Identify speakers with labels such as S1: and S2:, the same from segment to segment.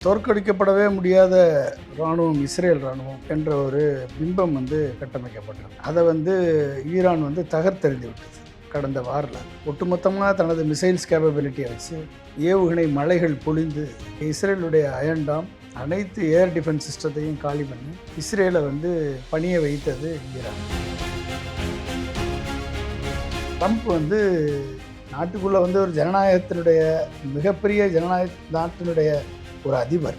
S1: தோற்கடிக்கப்படவே முடியாத இராணுவம் இஸ்ரேல் இராணுவம் என்ற ஒரு பிம்பம் கட்டமைக்கப்பட்டது. அதை ஈரான் தகர்த்தெறிந்து விட்டது கடந்த வாரில். ஒட்டுமொத்தமாக தனது மிசைல்ஸ் கேப்பபிலிட்டியை வச்சு ஏவுகணை மலைகள் பொழிந்து இஸ்ரேலுடைய அயன்டாம் அனைத்து ஏர் டிஃபென்ஸ் சிஸ்டத்தையும் காலி பண்ணி இஸ்ரேலை பணிய வைத்தது ஈரான். ட்ரம்ப் நாட்டுக்குள்ளே ஒரு ஜனநாயகத்தினுடைய மிகப்பெரிய நாட்டினுடைய ஒரு அதிபர்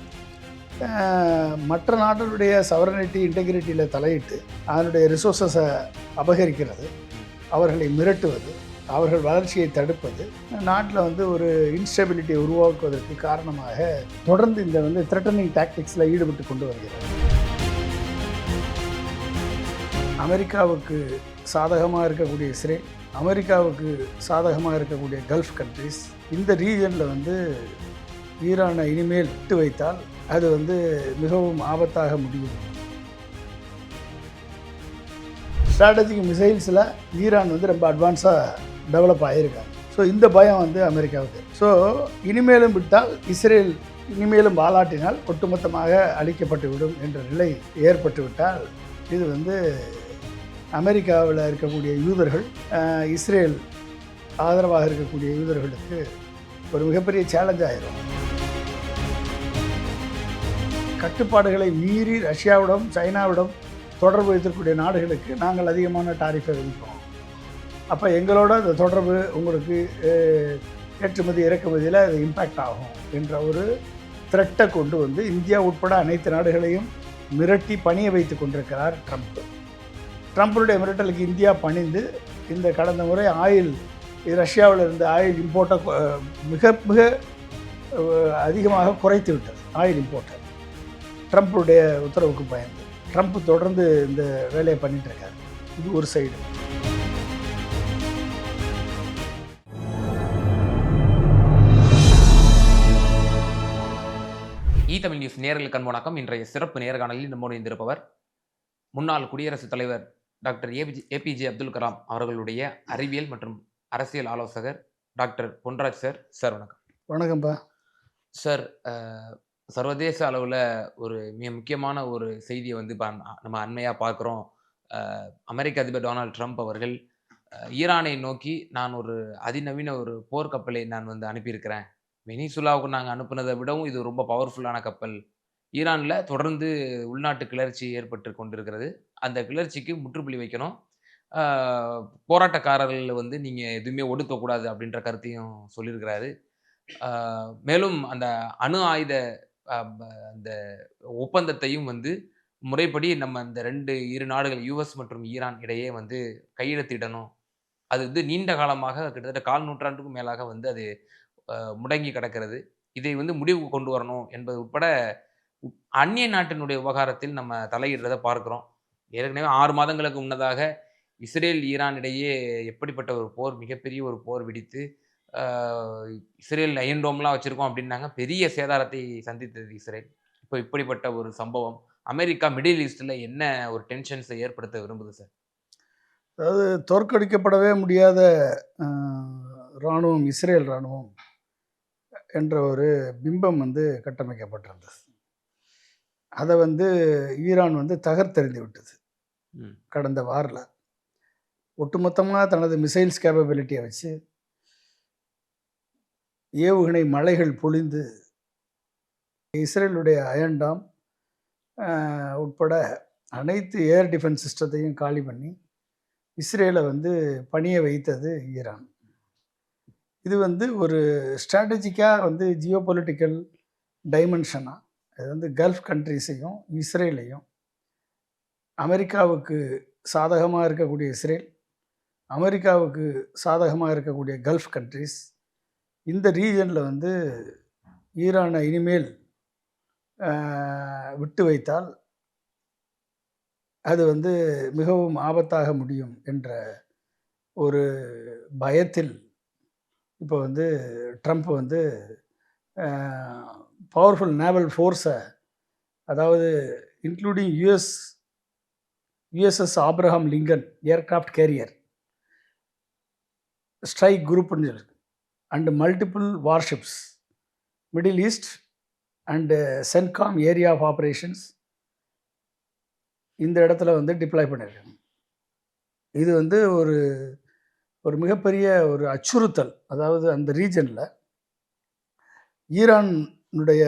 S1: மற்ற நாட்டினுடைய சவரனிட்டி இன்டெகிரிட்டியில் தலையிட்டு அதனுடைய ரிசோர்ஸஸை அபகரிக்கிறது, அவர்களை மிரட்டுவது, அவர்கள் வளர்ச்சியை தடுப்பது, நாட்டில் ஒரு இன்ஸ்டெபிலிட்டியை உருவாக்குவதற்கு காரணமாக தொடர்ந்து இந்த த்ரெட்டனிங் டாக்டிக்ஸில் ஈடுபட்டு கொண்டு வருகிறது. அமெரிக்காவுக்கு சாதகமாக இருக்கக்கூடிய இஸ்ரேல், அமெரிக்காவுக்கு சாதகமாக இருக்கக்கூடிய கல்ஃப் கண்ட்ரிஸ், இந்த ரீஜனில் ஈரானை இனிமேல் விட்டு வைத்தால் அது மிகவும் ஆபத்தாக முடியும். ஸ்ட்ராட்டஜிக் மிசைல்ஸில் ஈரான் ரொம்ப அட்வான்ஸாக டெவலப் ஆகியிருக்காங்க. ஸோ இந்த பயம் அமெரிக்காவுக்கு. ஸோ இனிமேலும் விட்டால் இஸ்ரேல் இனிமேலும் பாலாட்டினால் ஒட்டுமொத்தமாக அழிக்கப்பட்டுவிடும் என்ற நிலை ஏற்பட்டு விட்டால் இது அமெரிக்காவில் இருக்கக்கூடிய யூதர்கள், இஸ்ரேல் ஆதரவாக இருக்கக்கூடிய யூதர்களுக்கு ஒரு மிகப்பெரிய சேலஞ்ச் ஆகிடும். கட்டுப்பாடுகளை மீறி ரஷ்யாவிடம் சைனாவிடம் தொடர்பு வைத்திருக்கக்கூடிய நாடுகளுக்கு நாங்கள் அதிகமான டாரிஃபை விதிப்போம். அப்போ எங்களோட அந்த தொடர்பு உங்களுக்கு ஏற்றுமதி இறக்குமதியில் அது இம்பேக்ட் ஆகும் என்ற ஒரு த்ரெட்டை கொண்டு இந்தியா உட்பட அனைத்து நாடுகளையும் மிரட்டி பணிய வைத்து கொண்டிருக்கிறார் ட்ரம்ப். ட்ரம்ப்புடைய மிரட்டலுக்கு இந்தியா பணிந்து இந்த கடந்த முறை ரஷ்யாவில் இருந்த ஆயில் இம்போர்ட்டை மிக மிக அதிகமாக குறைத்து விட்டது. ஆயில் இம்போர்ட்டை ட்ரம்ப்புடைய உத்தரவுக்கு பயந்து ட்ரம்ப் தொடர்ந்து இந்த வேலையை பண்ணிட்டு இருக்காரு. இது ஒரு சைடு.
S2: தமிழ் நியூஸ் நேயர்களுக்கு வணக்கம். இன்றைய சிறப்பு நேர்காணலில் நம்மோடு இருந்திருப்பவர் முன்னாள் குடியரசுத் தலைவர் டாக்டர் ஏபிஜே அப்துல் கலாம் அவர்களுடைய அறிவியல் மற்றும் அரசியல் ஆலோசகர் டாக்டர் பொன்ராஜ் சார். சார் வணக்கம்.
S1: வணக்கம்ப்பா
S2: சார். சர்வதேச அளவில் ஒரு மிக முக்கியமான ஒரு செய்தியை நம்ம அண்மையாக பார்க்குறோம். அமெரிக்க அதிபர் டொனால்ட் ட்ரம்ப் அவர்கள் ஈரானை நோக்கி நான் ஒரு அதிநவீன ஒரு போர்க்கப்பலை நான் அனுப்பியிருக்கிறேன். வெனிசுலாவுக்கு நாங்கள் அனுப்புனதை விடவும் இது ரொம்ப பவர்ஃபுல்லான கப்பல். ஈரானில் தொடர்ந்து உள்நாட்டு கிளர்ச்சி ஏற்பட்டு கொண்டிருக்கிறது. அந்த கிளர்ச்சிக்கு முற்றுப்புள்ளி வைக்கணும். போராட்டக்காரர்கள் நீங்கள் எதுவுமே ஒடுக்கக்கூடாது அப்படின்ற கருத்தையும் சொல்லியிருக்கிறாரு. மேலும் அந்த அணு ஆயுத அந்த ஒப்பந்தத்தையும் முறைப்படி நம்ம இந்த இரு நாடுகள் யுஎஸ் மற்றும் ஈரான் இடையே கையெழுத்திடணும். அது நீண்ட காலமாக கிட்டத்தட்ட 1/4 நூற்றாண்டுக்கும் மேலாக அது முடங்கி கிடக்கிறது. இதை முடிவுக்கு கொண்டு வரணும் என்பது உட்பட அந்நிய நாட்டினுடைய விவகாரத்தில் நம்ம தலையிடுறதை பார்க்கிறோம். ஏற்கனவே 6 மாதங்களுக்கு முன்னதாக இஸ்ரேல் ஈரான் இடையே எப்படிப்பட்ட ஒரு போர், மிகப்பெரிய ஒரு போர் வெடித்து இஸ்ரேல் அயன் டோம்லாம் வச்சுருக்கோம் அப்படின்னாங்க. பெரிய சேதாரத்தை சந்தித்தது இஸ்ரேல். இப்போ இப்படிப்பட்ட ஒரு சம்பவம் அமெரிக்கா மிடில் ஈஸ்டில் என்ன ஒரு டென்ஷன்ஸை ஏற்படுத்த விரும்புது சார்?
S1: அதாவது தோற்கடிக்கப்படவே முடியாத இராணுவம் இஸ்ரேல் இராணுவம் என்ற ஒரு பிம்பம் கட்டமைக்கப்பட்டிருந்தது. அதை ஈரான் தகர்த்தெறிந்து விட்டது கடந்த வாரில். ஒட்டுமொத்தமாக தனது மிசைல்ஸ் கேப்பபிலிட்டியை வச்சு ஏவுகணை மலைகள் பொழிந்து இஸ்ரேலுடைய அயன்டாம் உட்பட அனைத்து ஏர் டிஃபென்ஸ் சிஸ்டத்தையும் காலி பண்ணி இஸ்ரேலை பணிய வைத்தது ஈரான். இது ஒரு ஸ்ட்ராட்டஜிக்காக ஜியோ பொலிட்டிக்கல் டைமென்ஷனாக அது கல்ஃப் கண்ட்ரிஸையும் இஸ்ரேலையும், அமெரிக்காவுக்கு சாதகமாக இருக்கக்கூடிய இஸ்ரேல், அமெரிக்காவுக்கு சாதகமாக இருக்கக்கூடிய கல்ஃப் கண்ட்ரிஸ், இந்த ரீஜனில் ஈரானை இனிமேல் விட்டு வைத்தால் அது மிகவும் ஆபத்தாக முடியும் என்ற ஒரு பயத்தில் இப்போ ட்ரம்ப் பவர்ஃபுல் நேவல் ஃபோர்ஸை, அதாவது including USS Abraham Lincoln aircraft carrier strike குரூப்னு சொல்லி and multiple warships middle east and CENTCOM area of operations இந்த இடத்துல வந்து டிப்ளாய் பண்ணியிருக்காங்க. இது வந்து ஒரு ஒரு மிகப்பெரிய ஒரு அச்சுறுத்தல். அதாவது அந்த ரீஜனில் ஈரானுடைய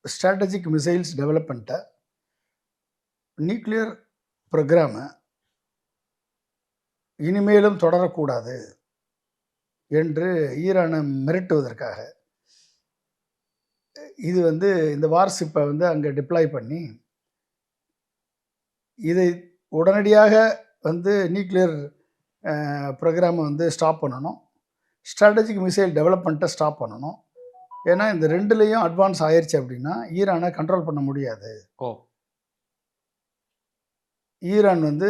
S1: ஸ்ட்ராட்டஜிக் மிசைல்ஸ் டெவலப்மெண்ட்டை, நியூக்ளியர் ப்ரோக்ராமை இனிமேலும் தொடரக்கூடாது என்று ஈரானை மிரட்டுவதற்காக இது வந்து இந்த வார்ஷிப்பை வந்து அங்கே டிப்ளாய் பண்ணி இதை உடனடியாக வந்து நியூக்ளியர் ப்ரோக்ராமை வந்து ஸ்டாப் பண்ணணும், ஸ்ட்ராட்டஜிக் மிசைல் டெவலப்மெண்ட்டை ஸ்டாப் பண்ணணும். ஏன்னா இந்த ரெண்டுலேயும் அட்வான்ஸ் ஆயிடுச்சு அப்படின்னா ஈரானை கண்ட்ரோல் பண்ண முடியாது. ஈரான் வந்து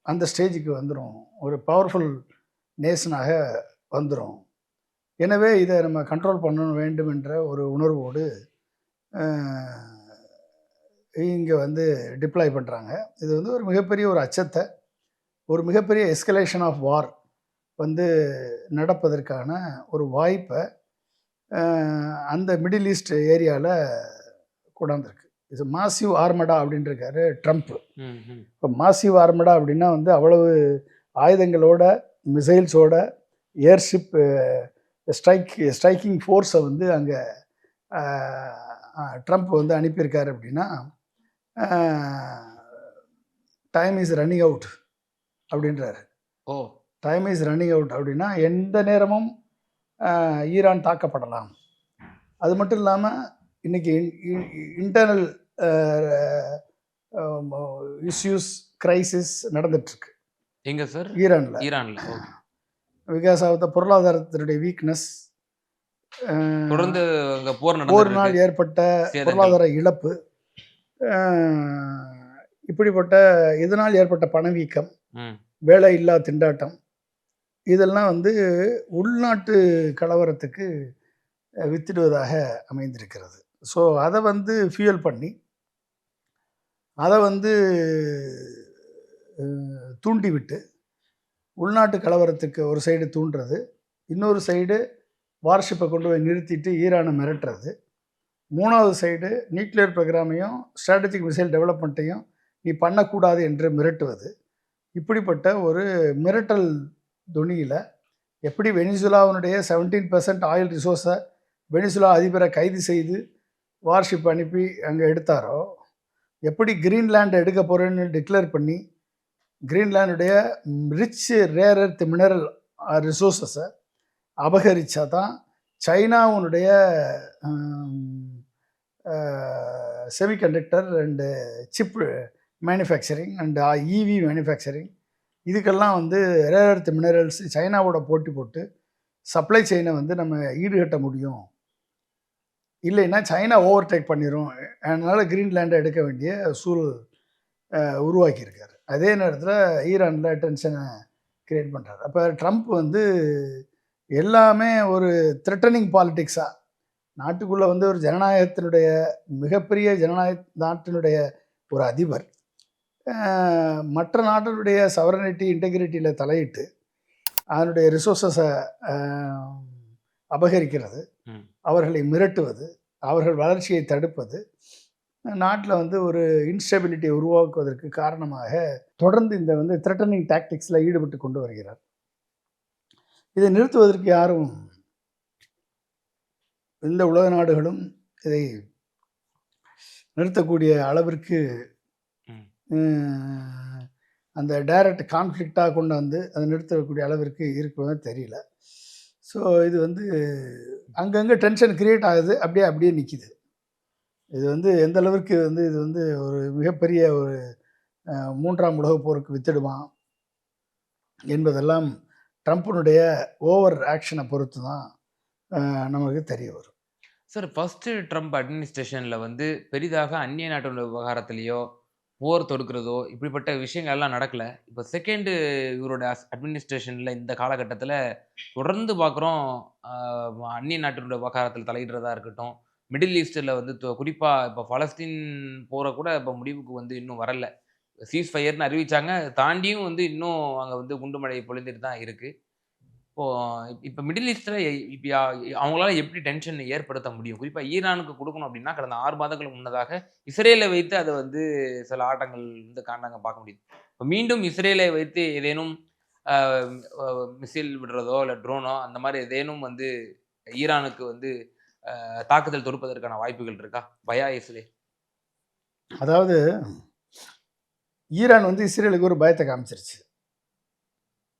S1: அந்த ஸ்டேஜுக்கு வந்துடும், ஒரு பவர்ஃபுல் நேஷனாக வந்துடும். எனவே இதை நம்ம கண்ட்ரோல் பண்ண வேண்டும் என்ற ஒரு உணர்வோடு இங்கே வந்து டிப்ளாய் பண்ணுறாங்க. இது வந்து ஒரு மிகப்பெரிய ஒரு அச்சத்தை, ஒரு மிகப்பெரிய எஸ்கலேஷன் ஆஃப் வார் வந்து நடப்பதற்கான ஒரு வாய்ப்பை அந்த மிடில் ஈஸ்ட் ஏரியாவில் கொண்டாந்துருக்கு. இது மாசிவ் ஆர்மடா அப்படின்ட்டுருக்காரு ட்ரம்ப். இப்போ மாசிவ் ஆர்மடா அப்படின்னா வந்து அவ்வளவு ஆயுதங்களோட, மிசைல்ஸோட, ஏர்ஷிப் ஸ்ட்ரைக்கிங் ஃபோர்ஸை வந்து அங்கே ட்ரம்ப் வந்து அனுப்பியிருக்காரு. அப்படின்னா டைம் இஸ் ரன்னிங் அவுட் அப்படின்றாரு. டைம் இஸ் ரன்னிங் அவுட் அப்படின்னா எந்த நேரமும் ஈரான் தாக்கப்படலாம். அது மட்டும் இல்லாமல் இன்றைக்கி இன்டர்னல் இஷ்யூஸ், கிரைசிஸ் நடந்துட்டுருக்கு.
S2: எங்கே சார்? ஈரானில்
S1: பிகாஸ் ஆஃப் த பொருளாதாரத்தினுடைய வீக்னஸ்,
S2: தொடர்ந்து
S1: போரினால் ஏற்பட்ட பொருளாதார இழப்பு, இப்படிப்பட்ட இதனால் ஏற்பட்ட பணவீக்கம், வேலை இல்லா திண்டாட்டம், இதெல்லாம் வந்து உள்நாட்டு கலவரத்துக்கு வித்திடுவதாக அமைந்திருக்கிறது. ஸோ அதை வந்து ஃபியூயல் பண்ணி, அதை வந்து தூண்டிவிட்டு, உள்நாட்டு கலவரத்துக்கு ஒரு சைடு தூண்டுறது, இன்னொரு சைடு வார்ஷிப்பை கொண்டு போய் நிறுத்திட்டு ஈரானை மிரட்டுறது, மூணாவது சைடு நியூக்ளியர் ப்ரோக்ராமையும் ஸ்ட்ராட்டஜிக் மிசைல் டெவலப்மெண்ட்டையும் நீ பண்ணக்கூடாது என்று மிரட்டுவது. இப்படிப்பட்ட ஒரு மிரட்டல் துணியில் எப்படி வெனிசுலாவினுடைய 17% ஆயில் ரிசோர்ஸை வெனிசுலா அதிபரை கைது செய்து வார்ஷிப் அனுப்பி அங்கே எடுத்தாரோ, எப்படி கிரீன்லேண்டை எடுக்க போகிறேன்னு டிக்ளேர் பண்ணி கிரீன்லேண்டுடைய ரிச் ரேர் எர்த் மினரல் ரிசோர்ஸஸை அபகரித்தா தான் சைனாவுடைய semiconductor and chip manufacturing and EV manufacturing, இதுக்கெல்லாம் வந்து ரேர் எர்த் மினரல்ஸ் சைனாவோட போட்டி போட்டு சப்ளை செயினை வந்து நம்ம ஈடுகட்ட முடியும். இல்லைன்னா சைனா ஓவர்டேக் பண்ணிடும். அதனால் கிரீன்லேண்டை எடுக்க வேண்டிய சூழல் உருவாக்கியிருக்காரு. அதே நேரத்தில் ஈரானில் டென்ஷனை க்ரியேட் பண்ணுறாரு. அப்போ ட்ரம்ப் வந்து எல்லாமே ஒரு த்ரெட்டனிங் பாலிட்டிக்ஸாக, நாட்டுக்குள்ளே வந்து ஒரு ஜனநாயகத்தினுடைய மிகப்பெரிய நாட்டினுடைய ஒரு அதிபர் மற்ற நாட்டினுடைய சவரனிட்டி இன்டெகிரிட்டியில் தலையிட்டு அதனுடைய ரிசோர்ஸஸை அபகரிக்கிறது, அவர்களை மிரட்டுவது, அவர்கள் வளர்ச்சியை தடுப்பது, நாட்டில் வந்து ஒரு இன்ஸ்டெபிலிட்டியை உருவாக்குவதற்கு காரணமாக தொடர்ந்து இந்த வந்து த்ரெட்டனிங் டாக்டிக்ஸில் ஈடுபட்டு கொண்டு வருகிறார். இதை நிறுத்துவதற்கு யாரும், இந்த உலக நாடுகளும் இதை நிறுத்தக்கூடிய அளவிற்கு அந்த டைரக்ட் கான்ஃப்ளிக்டாக கொண்டு வந்து அதை நிறுத்தக்கூடிய அளவிற்கு இருக்குன்னு தெரியல. ஸோ இது வந்து அங்கங்கே டென்ஷன் கிரியேட் ஆகுது, அப்படியே நிற்கிது. இது வந்து எந்த அளவிற்கு வந்து இது வந்து ஒரு மிகப்பெரிய ஒரு 3ஆம் உலகப் போருக்கு வித்திடுமா என்பதெல்லாம் ட்ரம்ப்பினுடைய ஓவர் ஆக்ஷனை பொறுத்து தான் நமக்கு தெரிய வரும்.
S2: சார், ஃபஸ்ட்டு ட்ரம்ப் அட்மினிஸ்ட்ரேஷனில் வந்து பெரிதாக அந்நிய நாட்டோட விவகாரத்துலேயோ போர் தொடுக்கிறதோ இப்படிப்பட்ட விஷயங்கள்லாம் நடக்கலை. இப்போ செகண்டு இவரோட அட்மினிஸ்ட்ரேஷனில் இந்த காலகட்டத்தில் தொடர்ந்து பார்க்குறோம், அந்நிய நாட்டினுடைய விவகாரத்தில் தலையிடுறதா இருக்கட்டும், மிடில் ஈஸ்டில் வந்து குறிப்பாக இப்போ பலஸ்தீன் போரை கூட இப்போ முடிவுக்கு வந்து இன்னும் வரலை. சீஸ் ஃபயர்னு அறிவித்தாங்க, தாண்டியும் வந்து இன்னும் அங்கே வந்து குண்டுமழை பொழிந்துட்டு தான் இருக்குது. இப்போ இப்ப மிடில் ஈஸ்ட்ல இப்ப அவங்களால எப்படி டென்ஷன் ஏற்படுத்த முடியும்? குறிப்பா ஈரானுக்கு குடுக்கணும் அப்டின்னா, கடந்த 6 மாதங்களுக்கு முன்னதாக இஸ்ரேலை வைத்து அத வந்து சில ஆட்டங்கள் இந்த காரணங்க பார்க்க முடியுது. இப்ப மீண்டும் இஸ்ரேலை வைத்து ஏதேனும் அ அ மிசைல் விடுறதோ, இல்ல ட்ரோனோ அந்த மாரி ஏதேனும் வந்து ஈரானுக்கு வந்து தாக்குதல் தொடுப்பதற்கான வாய்ப்புகள் இருக்கா? பயா இஸ்ரேல்.
S1: அதாவது ஈரான் வந்து இஸ்ரேலுக்கு ஒரு பயத்த காமிச்சிருச்சு.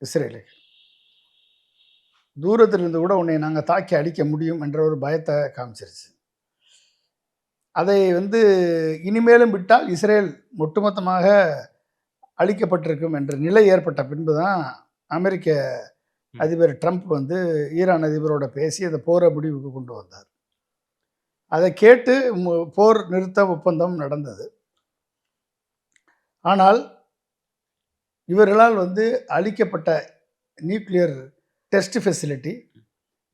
S1: இஸ்ரேலுக்கு. தூரத்தில இருந்து கூட உன்னை நாங்க தாக்கி அழிக்க முடியும் என்ற ஒரு பயத்த காமிச்சிருச்சு. அதை வந்து இனிமேலும் விட்டால் இஸ்ரேல் ஒட்டுமொத்தமாக அழிக்கப்பட்டிருக்கும் என்ற நிலை ஏற்பட்ட பின்பு தான் அமெரிக்க அதிபர் ட்ரம்ப் வந்து ஈரான் அதிபரோட பேசி அந்த போரை முடிவுக்கு கொண்டு வந்தார். அதை கேட்டு போர் நிறுத்த ஒப்பந்தம் நடந்தது. ஆனால் இவர்களால் வந்து அளிக்கப்பட்ட nuclear test facility,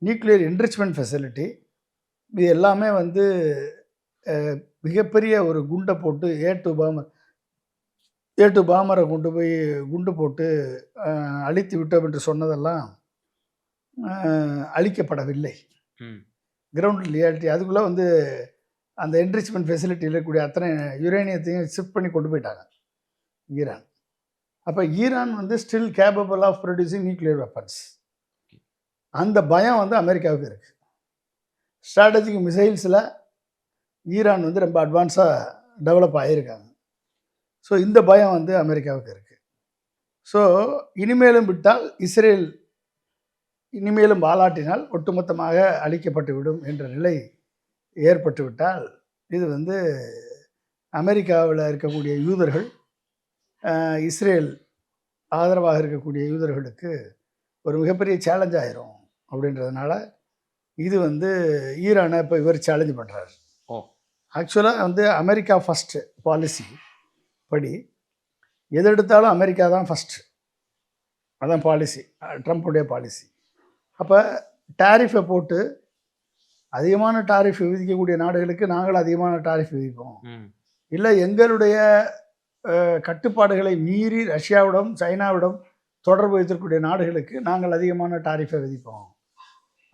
S1: nuclear enrichment facility இது எல்லாமே வந்து மிகப்பெரிய ஒரு குண்டை போட்டு ஏ2 பாமரை கொண்டு போய் குண்டு போட்டு அழித்து விட்டோம் என்று சொன்னதெல்லாம் அழிக்கப்படவில்லை. கிரவுண்ட் ரியாலிட்டி அதுக்குள்ளே வந்து அந்த என்ரிச்மெண்ட் ஃபெசிலிட்டியில் இருக்கக்கூடிய அத்தனை யுரேனியத்தையும் ஷிஃப்ட் பண்ணி கொண்டு போயிட்டாங்க ஈரான். அப்போ ஈரான் வந்து still capable of producing nuclear weapons. அந்த பயம் வந்து அமெரிக்காவுக்கு இருக்குது. ஸ்ட்ராட்டஜிக் மிசைல்ஸில் ஈரான் வந்து ரொம்ப அட்வான்ஸாக டெவலப் ஆகியிருக்காங்க. ஸோ இந்த பயம் வந்து அமெரிக்காவுக்கு இருக்குது. ஸோ இனிமேலும் விட்டால் இஸ்ரேல் இனிமேலும் வாலாட்டினால் ஒட்டுமொத்தமாக அழிக்கப்பட்டு விடும் என்ற நிலை ஏற்பட்டு விட்டால் இது வந்து அமெரிக்காவில் இருக்கக்கூடிய யூதர்கள், இஸ்ரேல் ஆதரவாக இருக்கக்கூடிய யூதர்களுக்கு ஒரு மிகப்பெரிய சேலஞ்ச் ஆயிரும். அப்படின்றதுனால இது வந்து ஈரானை இப்போ இவர் சேலஞ்ச் பண்ணுறாரு. ஆக்சுவலாக வந்து அமெரிக்கா ஃபஸ்ட்டு பாலிசி படி எது எடுத்தாலும் அமெரிக்கா தான் ஃபஸ்ட்டு. அதான் பாலிசி, ட்ரம்ப்புடைய பாலிசி. அப்போ டாரிஃபை போட்டு அதிகமான டாரிஃப் விதிக்கக்கூடிய நாடுகளுக்கு நாங்கள் அதிகமான டாரிஃப் விதிப்போம். இல்லை எங்களுடைய கட்டுப்பாடுகளை மீறி ரஷ்யாவிடம் சைனாவிடம் தொடர்பு வைத்திருக்கக்கூடிய நாடுகளுக்கு நாங்கள் அதிகமான டாரிஃபை விதிப்போம்.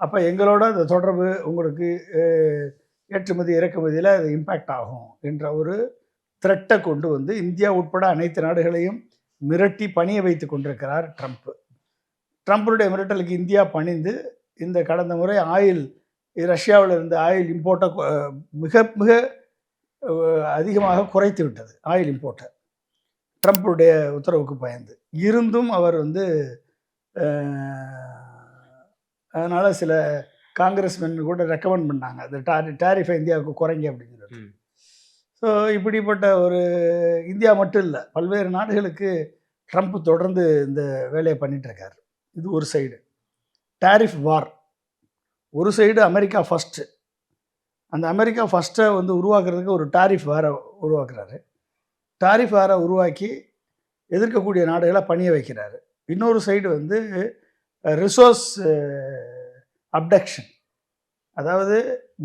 S1: அப்போ எங்களோட அந்த தொடர்பு உங்களுக்கு ஏற்றுமதி இறக்குமதியில் அது இம்பேக்ட் ஆகும் என்ற ஒரு த்ரெட்டை கொண்டு வந்து இந்தியா உட்பட அனைத்து நாடுகளையும் மிரட்டி பணிய வைத்து கொண்டிருக்கிறார் ட்ரம்ப். ட்ரம்ப்புடைய மிரட்டலுக்கு இந்தியா பணிந்து இந்த கடந்த முறை ரஷ்யாவில் இருந்து ஆயில் இம்போர்ட்டை மிக மிக அதிகமாக குறைத்து விட்டது. ஆயில் இம்போர்ட்டை ட்ரம்ப்புடைய உத்தரவுக்கு பயந்து இருந்தும் அவர் வந்து அதனால் சில காங்கிரஸ்மென் கூட ரெக்கமெண்ட் பண்ணாங்க இந்த டாரிஃபை இந்தியாவுக்கு குறைங்க அப்படின்னு சொல்லிட்டு. ஸோ இப்படிப்பட்ட ஒரு இந்தியா மட்டும் இல்லை, பல்வேறு நாடுகளுக்கு ட்ரம்ப் தொடர்ந்து இந்த வேலையை பண்ணிகிட்ருக்கார். இது ஒரு சைடு டாரிஃப் வார். ஒரு சைடு அமெரிக்கா ஃபஸ்ட்டு. அந்த அமெரிக்கா ஃபஸ்ட்டை வந்து உருவாக்குறதுக்கு ஒரு டாரிஃப் வாரை உருவாக்குறாரு. டாரிஃப் வாரை உருவாக்கி எதிர்க்கக்கூடிய நாடுகளை பணிய வைக்கிறாரு. இன்னொரு சைடு வந்து ரிசோர்ஸ் அப்டக்ஷன், அதாவது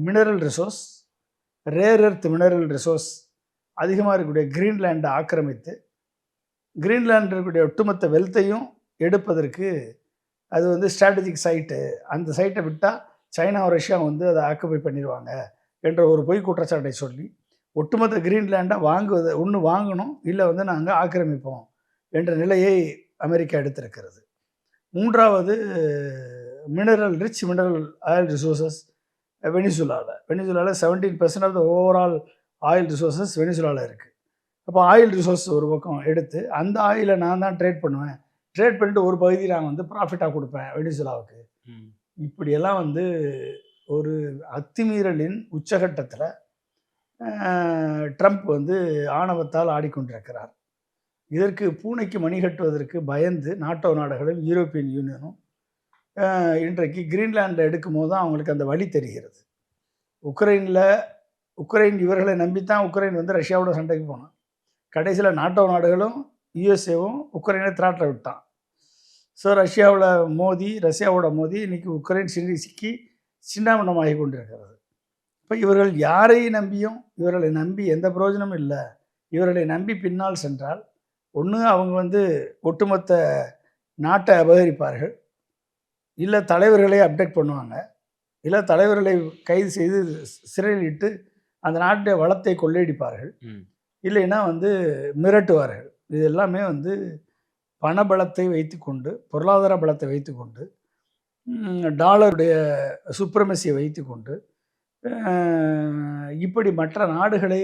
S1: mineral resource, rare earth mineral resource அதிகமாக இருக்கக்கூடிய கிரீன்லேண்டை ஆக்கிரமித்து கிரீன்லேண்ட் இருக்கக்கூடிய ஒட்டுமொத்த வெல்த்தையும் எடுப்பதற்கு அது வந்து ஸ்ட்ராட்டஜிக் சைட்டு. அந்த சைட்டை விட்டால் சைனா ரஷ்யா வந்து அதை ஆக்குபை பண்ணிடுவாங்க என்ற ஒரு பொய் குற்றச்சாட்டை சொல்லி ஒட்டுமொத்த கிரீன்லேண்டை ஒன்று வாங்கணும், இல்லை வந்து நாங்கள் ஆக்கிரமிப்போம் என்ற நிலையை அமெரிக்கா எடுத்திருக்கிறது. மூன்றாவது ரிச் மினரல் ஆயில் ரிசோர்ஸஸ் வெனிசுலாவில் 17% of the overall oil resources வெனிசுலாவில் இருக்குது. அப்போ ஆயில் ரிசோர்ஸ் ஒரு பக்கம் எடுத்து அந்த ஆயிலை நான் தான் ட்ரேட் பண்ணுவேன், ட்ரேட் பண்ணிட்டு ஒரு பகுதி நான் வந்து ப்ராஃபிட்டாக கொடுப்பேன் வெனிசுலாவுக்கு. இப்படியெல்லாம் வந்து ஒரு அத்துமீறலின் உச்சகட்டத்தில் ட்ரம்ப் வந்து ஆணவத்தால் ஆடிக்கொண்டிருக்கிறார். இதற்கு பூனைக்கு மணி கட்டுவதற்கு பயந்து நாட்டோ நாடுகளும் யூரோப்பியன் யூனியனும் இன்றைக்கு கிரீன்லாண்டில் எடுக்கும் போது தான் அவங்களுக்கு அந்த வழி தெரிகிறது. உக்ரைன் இவர்களை நம்பித்தான் உக்ரைன் வந்து ரஷ்யாவோட சண்டைக்கு போனான். கடைசியில் நாட்டோ நாடுகளும் யுஎஸ்ஏவும் உக்ரைனை திராட்டில் விட்டான். ஸோ ரஷ்யாவோட மோதி இன்றைக்கி உக்ரைன் சிக்கி சின்னாமணமாகி கொண்டிருக்கிறது. இப்போ இவர்கள் யாரை நம்பியும் இவர்களை நம்பி எந்த பிரயோஜனமும் இல்லை. இவர்களை நம்பி பின்னால் சென்றால் ஒன்று அவங்க வந்து ஒட்டுமொத்த நாட்டை அபகரிப்பார்கள், இல்லை தலைவர்களை அப்டேட் பண்ணுவாங்க, இல்லை தலைவர்களை கைது செய்து சிறையில் இட்டு அந்த நாட்டுடைய வளத்தை கொள்ளையடிப்பார்கள், இல்லைன்னா வந்து மிரட்டுவார்கள். இது எல்லாமே வந்து பணபலத்தை வைத்துக்கொண்டு, பொருளாதார பலத்தை வைத்துக்கொண்டு, டாலருடைய சுப்ரமசியை வைத்துக்கொண்டு இப்படி மற்ற நாடுகளை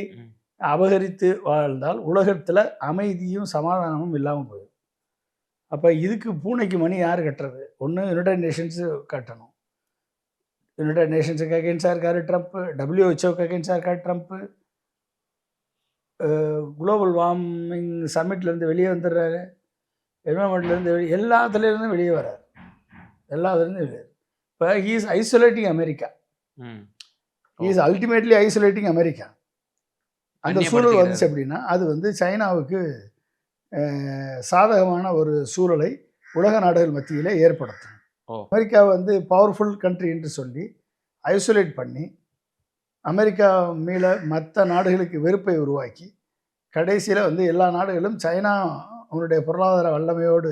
S1: அபகரித்து வாழ்ந்தால் உலகத்தில் அமைதியும் சமாதானமும் இல்லாமல் போயிடும். அப்போ இதுக்கு பூனைக்கு மணி யார் கட்டுறது? ஒன்று யுனைடெட் நேஷன்ஸு கட்டணும். யுனைடெட் நேஷன்ஸுக்கு அகேன்ஸ்டாக இருக்கார் ட்ரம்ப்பு, WHO அகேன்ஸ்டாக இருக்கார் ட்ரம்ப்பு, குளோபல் வார்மிங் சம்மிட்லேருந்து வெளியே வந்துடுறாரு, என்வரன்மெண்ட்லேருந்து எல்லாத்துலேருந்து வெளியே வர்றாரு, எல்லாத்துலேருந்து வெளியே. இப்போ he is isolating America, he is ultimately isolating America. அந்த சூழல் வந்துச்சு அப்படின்னா அது வந்து சைனாவுக்கு சாதகமான ஒரு சூழலை உலக நாடுகள் மத்தியில் ஏற்படுத்தும். அமெரிக்காவை வந்து பவர்ஃபுல் கண்ட்ரி என்று சொல்லி ஐசோலேட் பண்ணி அமெரிக்கா மேல மற்ற நாடுகளுக்கு வெறுப்பை உருவாக்கி கடைசியில் வந்து எல்லா நாடுகளும் சைனா அவனுடைய பொருளாதார வல்லமையோடு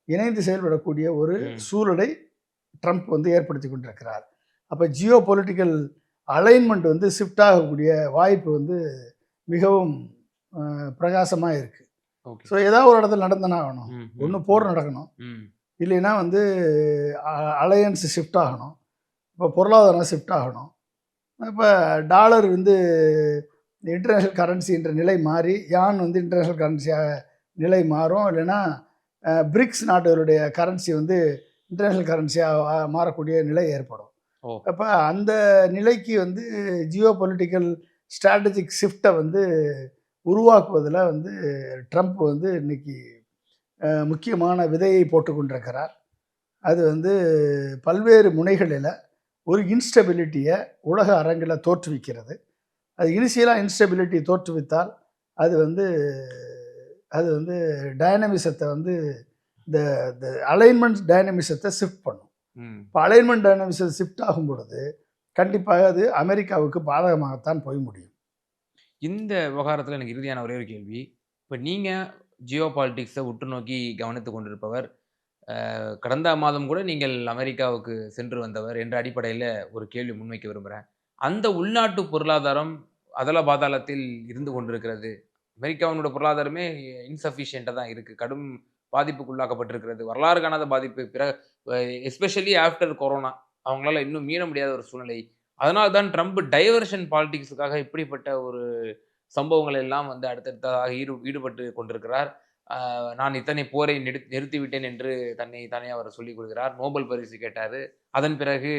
S1: இணைந்து செயல்படக்கூடிய ஒரு சூழலை ட்ரம்ப் வந்து ஏற்படுத்தி கொண்டிருக்கிறார். அப்போ ஜியோ பொலிட்டிக்கல் அலைன்மெண்ட் வந்து ஷிஃப்ட் ஆகக்கூடிய வாய்ப்பு வந்து மிகவும் பிரகாசமாக இருக்குது. ஸோ ஏதாவது ஒரு இடத்துல நடந்தனா ஆகணும், ஒன்று போர் நடக்கணும், இல்லைன்னா வந்து அலையன்ஸ் ஷிஃப்ட் ஆகணும், இப்போ பொருளாதாரம் ஷிஃப்ட் ஆகணும். இப்போ டாலர் வந்து இன்டர்நேஷ்னல் கரன்சி என்ற நிலை மாறி யான் வந்து இன்டர்நேஷ்னல் கரன்சியாக நிலை மாறும், இல்லைன்னா பிரிக்ஸ் நாடுகளுடைய கரன்சி வந்து இன்டர்நேஷ்னல் கரன்சியாக மாறக்கூடிய நிலை ஏற்படும். அப்போ அந்த நிலைக்கு வந்து ஜியோ பொலிட்டிக்கல் ஸ்ட்ராட்டஜிக் ஷிஃப்டை வந்து உருவாக்குவதில் வந்து ட்ரம்ப் வந்து இன்னைக்கு முக்கியமான விதையை போட்டு கொண்டிருக்கிறார். அது வந்து பல்வேறு முனைகளில் ஒரு இன்ஸ்டெபிலிட்டியை உலக அரங்கில் தோற்றுவிக்கிறது. அது இனிஷியலாக இன்ஸ்டெபிலிட்டி தோற்றுவித்தால் அது வந்து டைனமிசத்தை வந்து இந்த அலைன்மெண்ட் டைனமிசத்தை ஷிஃப்ட் பண்ணும். இப்போ அலைன்மெண்ட் டைனமிசத்தை ஷிஃப்ட் ஆகும் பொழுது கண்டிப்பாக அது அமெரிக்காவுக்கு பாதகமாகத்தான் போய் முடியும்.
S2: இந்த விவகாரத்தில் எனக்கு இறுதியான ஒரே ஒரு கேள்வி. இப்போ நீங்கள் ஜியோ பாலிட்டிக்ஸை உற்று நோக்கி கவனித்து கொண்டிருப்பவர், கடந்த மாதம் கூட நீங்கள் அமெரிக்காவுக்கு சென்று வந்தவர் என்ற அடிப்படையில் ஒரு கேள்வி முன்வைக்க விரும்புகிறேன். அந்த உள்நாட்டு பொருளாதாரம் அதல பாதாளத்தில் இருந்து கொண்டிருக்கிறது. அமெரிக்காவினோட பொருளாதாரமே இன்சஃபிஷியண்ட்டாக தான் இருக்குது, கடும் பாதிப்புக்குள்ளாக்கப்பட்டிருக்கிறது, வரலாறு காணாத பாதிப்பு, எஸ்பெஷலி ஆஃப்டர் கொரோனா அவங்களால இன்னும் மீற முடியாத ஒரு சூழ்நிலை. அதனால தான் ட்ரம்ப் டைவர்ஷன் பாலிடிக்ஸுக்காக இப்படிப்பட்ட ஒரு சம்பவங்கள் எல்லாம் வந்து அடுத்தடுத்ததாக ஈடுபட்டு கொண்டிருக்கிறார். நான் இத்தனை போரை நிறுத்திவிட்டேன் என்று தானே அவர் சொல்லிக் கொள்கிறார். நோபல் பரிசு கேட்டார். அதன் பிறகு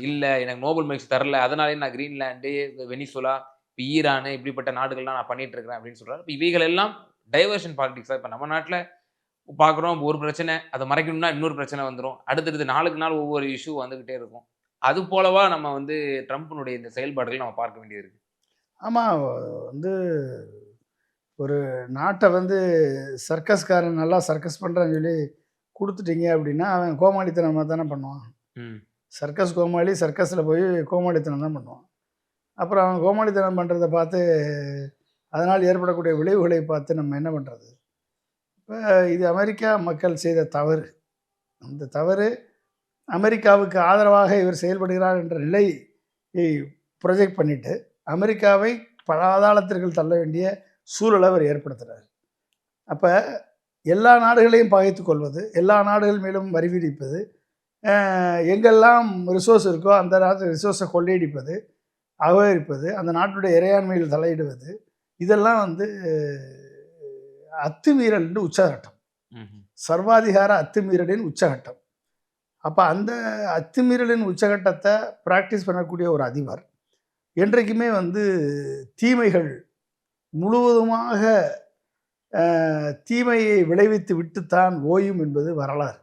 S2: இல்லை எனக்கு நோபல் பரிசு தரல, அதனாலே நான் கிரீன்லாண்டு, வெனிசுலா, இப்போ ஈரானு இப்படிப்பட்ட நாடுகள்லாம் நான் பண்ணிட்டு இருக்கிறேன் அப்படின்னு சொல்கிறார். இப்போ இவைகள் எல்லாம் டைவர்ஷன் பாலிடிக்ஸாக இப்போ நம்ம நாட்டில் பார்க்குறோம். ஒரு பிரச்சனை அதை மறைக்கணும்னா இன்னொரு பிரச்சனை வந்துடும், அடுத்தடுத்து நாளுக்கு நாள் ஒவ்வொரு இஷ்யூ வந்துக்கிட்டே இருக்கும். அது போலவா நம்ம வந்து ட்ரம்ப்னுடைய இந்த செயல்பாடுகள் நம்ம பார்க்க வேண்டியது இருக்கு?
S1: ஆமாம், வந்து ஒரு நாட்டை வந்து சர்க்கஸ்காரன் நல்லா சர்க்கஸ் பண்ணுறான்னு சொல்லி கொடுத்துட்டீங்க அப்படின்னா அவன் கோமாளித்தனமாக தானே பண்ணுவான். சர்க்கஸ் கோமாளி சர்க்கஸில் போய் கோமாளித்தனம் தான் பண்ணுவான். அப்புறம் அவன் கோமாளித்தனம் பண்ணுறதை பார்த்து அதனால் ஏற்படக்கூடிய விளைவுகளை பார்த்து நம்ம என்ன பண்ணுறது? இப்போ இது அமெரிக்கா மக்கள் செய்த தவறு. அந்த தவறு அமெரிக்காவுக்கு ஆதரவாக இவர் செயல்படுகிறார் என்ற நிலையை ப்ரொஜெக்ட் பண்ணிவிட்டு அமெரிக்காவை பாதாளத்திற்கு தள்ள வேண்டிய சூழலை அவர் ஏற்படுத்துகிறார். அப்போ எல்லா நாடுகளையும் பகைத்து கொள்வது, எல்லா நாடுகள் மேலும் வரி விதிப்பது, எங்கெல்லாம் ரிசோர்ஸ் இருக்கோ அந்த நாட்டு ரிசோர்ஸை கொள்ளையடிப்பது, அபகரிப்பது, அந்த நாட்டுடைய இறையாண்மையில் தலையிடுவது, இதெல்லாம் வந்து அத்துமீறல் உச்சகட்டம், சர்வாதிகார அத்துமீறலின் உச்சகட்டம். அப்போ அந்த அத்துமீறலின் உச்சகட்டத்தை ப்ராக்டிஸ் பண்ணக்கூடிய ஒரு அதிபர் என்றைக்குமே வந்து தீமைகள் முழுவதுமாக தீமையை விளைவித்து விட்டுத்தான் ஓயும் என்பது வரலாறு.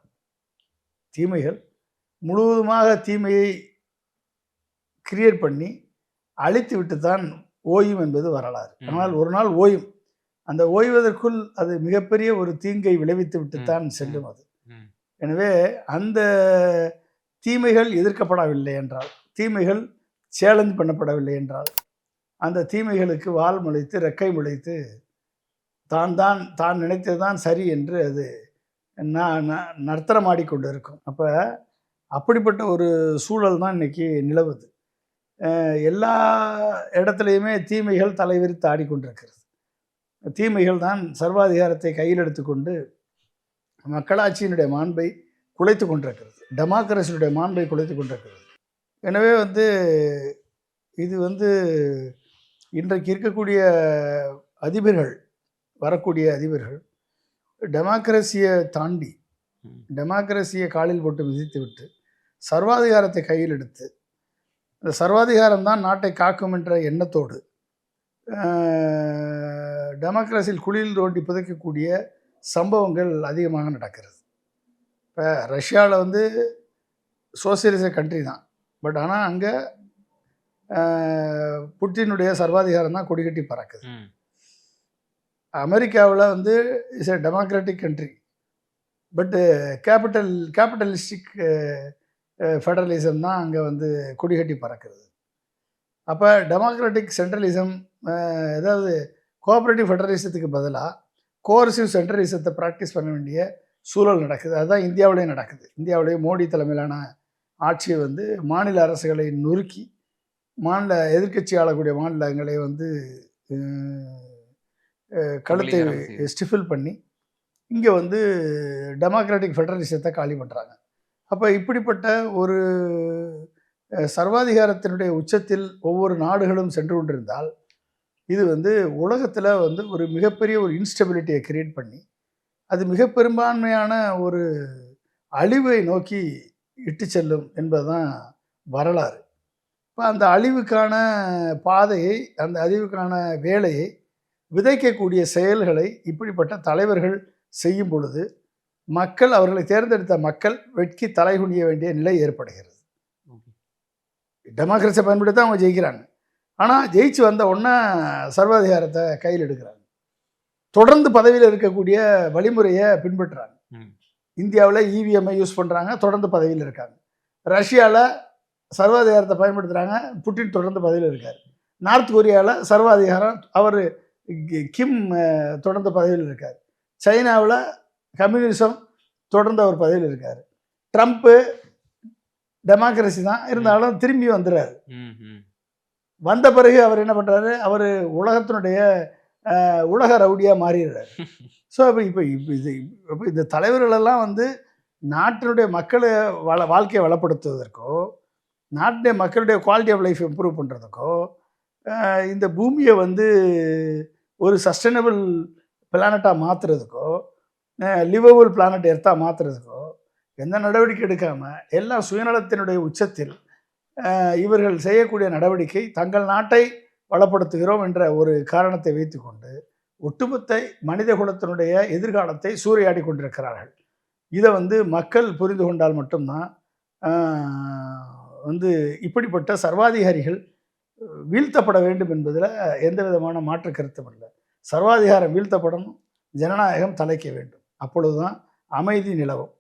S1: தீமைகள் முழுவதுமாக தீமையை கிரியேட் பண்ணி அழித்து விட்டுத்தான் ஓயும் என்பது வரலாறு. ஆனால் ஒரு நாள் ஓயும். அந்த ஓய்வதற்குள் அது மிகப்பெரிய ஒரு தீங்கை விளைவித்து விட்டுத்தான் செல்லும் அது. எனவே அந்த தீமைகள் எதிர்க்கப்படவில்லை என்றால், தீமைகள் சேலஞ்ச் பண்ணப்படவில்லை என்றால், அந்த தீமைகளுக்கு வால் முளைத்து ரெக்கை முளைத்து தான் நினைத்தது தான் சரி என்று அது நர்த்தனமாடிக்கொண்டு இருக்கும். அப்போ அப்படிப்பட்ட ஒரு சூழல் தான் இன்னைக்கு நிலவுது. எல்லா இடத்துலையுமே தீமைகள் தலைவிரித்து ஆடிக்கொண்டிருக்கிறது. தீமைகள் தான் சர்வாதிகாரத்தை கையில் எடுத்துக்கொண்டு மக்களாட்சியினுடைய மாண்பை குலைத்து கொண்டிருக்கிறது. டெமோக்ரஸியினுடைய மாண்பை குலைத்து கொண்டிருக்கிறது. எனவே இது இன்றைக்கு இருக்கக்கூடிய அதிபர்கள், வரக்கூடிய அதிபர்கள் டெமோக்ரஸியை தாண்டி, டெமோக்ரஸியை காலில் போட்டு மிதித்துவிட்டு சர்வாதிகாரத்தை கையில் எடுத்து, இந்த சர்வாதிகாரம் தான் நாட்டை காக்கும் என்ற எண்ணத்தோடு டெமோக்ரஸியில் குழியில் தோண்டி புதைக்கக்கூடிய சம்பவங்கள் அதிகமாக நடக்கிறது. இப்போ ரஷ்யாவில் சோசியலிச கண்ட்ரி தான், பட் ஆனால் அங்கே புட்டினுடைய சர்வாதிகாரம் தான் கொடிகட்டி பறக்குது. அமெரிக்காவில் இஸ் எ டெமோக்ராட்டிக் கண்ட்ரி, பட்டு கேபிட்டலிஸ்டிக் ஃபெடரலிசம் தான் அங்கே கொடிகட்டி பறக்கிறது. அப்போ டெமோக்ராட்டிக் சென்ட்ரலிசம், ஏதாவது கோஆப்ரேட்டிவ் ஃபெடரலிசத்துக்கு பதிலாக கோர்சிவ் சென்ட்ரலிசத்தை ப்ராக்டிஸ் பண்ண வேண்டிய சூழல் நடக்குது. அதுதான் இந்தியாவிலேயும் நடக்குது. இந்தியாவிலேயே மோடி தலைமையிலான ஆட்சியை மாநில அரசுகளை நொறுக்கி, மாநில எதிர்க்கட்சி ஆளக்கூடிய மாநிலங்களை கழுத்தை ஸ்டிஃபில் பண்ணி இங்கே டெமோக்ராட்டிக் ஃபெடரலிசத்தை காலி பண்ணுறாங்க. அப்போ இப்படிப்பட்ட ஒரு சர்வாதிகாரத்தினுடைய உச்சத்தில் ஒவ்வொரு நாடுகளும் சென்று கொண்டிருந்தால், இது உலகத்தில் ஒரு மிகப்பெரிய ஒரு இன்ஸ்டெபிலிட்டியை கிரியேட் பண்ணி, அது மிக பெரும்பான்மையான ஒரு அழிவை நோக்கி இட்டு செல்லும் என்பதுதான் வரலாறு. இப்போ அந்த அழிவுக்கான பாதையை, அந்த அழிவுக்கான வேலையை விதைக்கக்கூடிய செயல்களை இப்படிப்பட்ட தலைவர்கள் செய்யும் பொழுது, மக்கள், அவர்களை தேர்ந்தெடுத்த மக்கள் வெட்கி தலைகுனிய வேண்டிய நிலை ஏற்படுகிறது. டெமோக்ரஸியை பயன்படுத்தி தான் அவங்க ஜெயிக்கிறாங்க. ஆனால் ஜெயிச்சு வந்த உடனே சர்வாதிகாரத்தை கையில் எடுக்கிறாங்க. தொடர்ந்து பதவியில் இருக்கக்கூடிய வழிமுறையை பின்பற்றுறாங்க. இந்தியாவில் இவிஎம்ஐ யூஸ் பண்ணுறாங்க, தொடர்ந்து பதவியில் இருக்காங்க. ரஷ்யாவில் சர்வாதிகாரத்தை பயன்படுத்துகிறாங்க, புட்டின் தொடர்ந்து பதவியில் இருக்கார். நார்த் கொரியாவில் சர்வாதிகாரம், அவர் கிம் தொடர்ந்து பதவியில் இருக்கார். சைனாவில் கம்யூனிசம் தொடர்ந்து அவர் பதவியில் இருக்கார். ட்ரம்ப்பு டெமோக்ரஸி தான், இருந்தாலும் திரும்பி வந்துடுறாரு. வந்த பிறகு அவர் என்ன பண்ணுறாரு, அவர் உலகத்தினுடைய உலக ரவுடியாக மாறிடுறாரு. ஸோ இப்போ இந்த தலைவர்களெல்லாம் நாட்டினுடைய மக்களை வாழ்க்கையை வளப்படுத்துவதற்கோ, நாட்டினுடைய மக்களுடைய குவாலிட்டி ஆஃப் லைஃப் இம்ப்ரூவ் பண்ணுறதுக்கோ, இந்த பூமியை ஒரு சஸ்டைனபிள் பிளானட்டாக மாற்றுறதுக்கோ, லிவபிள் பிளானட் எர்த்தாக மாற்றுறதுக்கோ எந்த நடவடிக்கை எடுக்காமல், எல்லாம் சுயநலத்தினுடைய உச்சத்தில் இவர்கள் செய்யக்கூடிய நடவடிக்கை தங்கள் நாட்டை வளப்படுத்துகிறோம் என்ற ஒரு காரணத்தை வைத்துக்கொண்டு ஒட்டுமொத்த மனித குலத்தினுடைய எதிர்காலத்தை சூறையாடி கொண்டிருக்கிறார்கள். இதை மக்கள் புரிந்து கொண்டால் மட்டும்தான் இப்படிப்பட்ட சர்வாதிகாரிகள் வீழ்த்தப்பட வேண்டும் என்பதில் எந்த விதமான மாற்று கருத்தும் இல்லை. சர்வாதிகாரம் வீழ்த்தப்படணும், ஜனநாயகம் தலைக்க வேண்டும். அப்பொழுதுதான் அமைதி நிலவும்.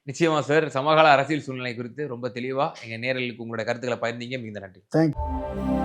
S2: நிச்சயமா சார். சமகால அரசியல் சூழ்நிலை குறித்து ரொம்ப தெளிவாக எங்கள் நேயர்களுக்கு உங்களுடைய கருத்துக்களை பகிர்ந்தீங்க. மிகுந்த நன்றி.
S1: தேங்க்யூ.